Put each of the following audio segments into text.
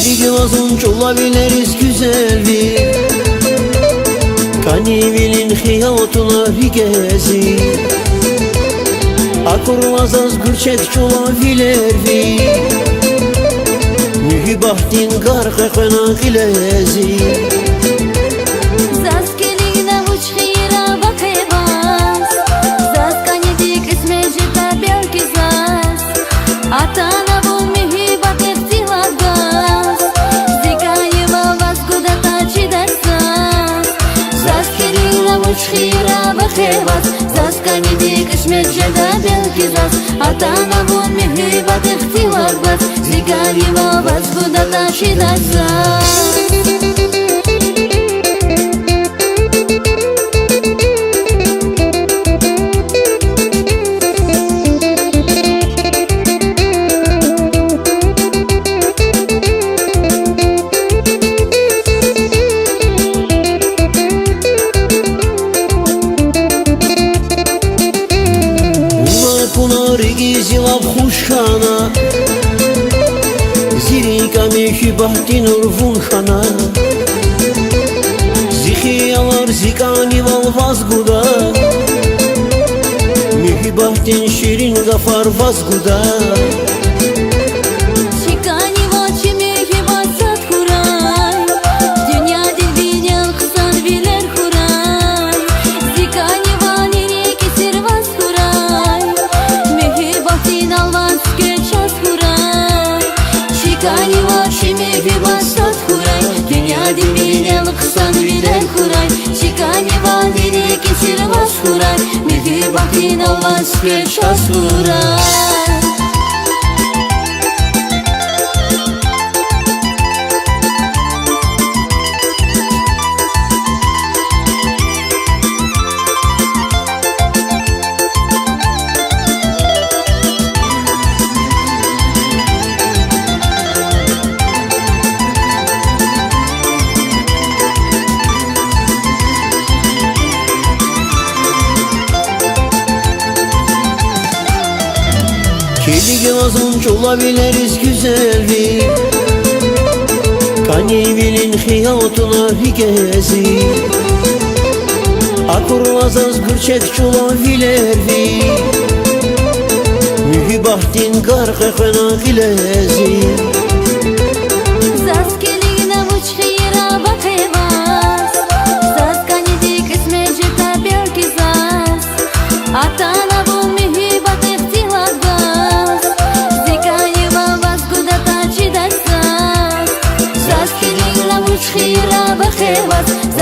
Kirli gözün olabiliriz güzel bir Kanivilin hiyatları gezir Akurmazaz gürçek olabilir bir Mühibahtin garqaqına gilezir Шхира бахевас, заскани дикаш меджеда белкизас, атана вон мехибат ихтилат бас, зигарева вас куда-то шидаса. Зилав хушхана Зирика мехибахтин урвунхана Зихиялар зикани валвазгуда Мехибахтин ширин гафар вазгуда Бахтин алвас кеша сурай Kirli gözün olabiliriz güzel bir Kanivilin hiyatları gezir Akurmazaz gürçek olabilir bir Mühibahtin garqaqına gilezir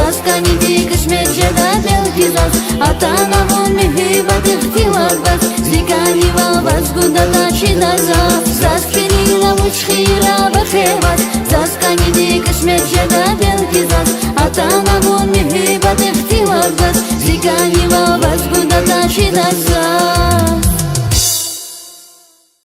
Заскани дикаш меджеда белкизас, атана вон мехибат ихтилат бас, зикани валвас куда-то шидазас. Заскани лавуч хира бахевас, заскани дикаш меджеда белкизас, атана вон мехибат ихтилат бас, зикани валвас куда-то шидазас.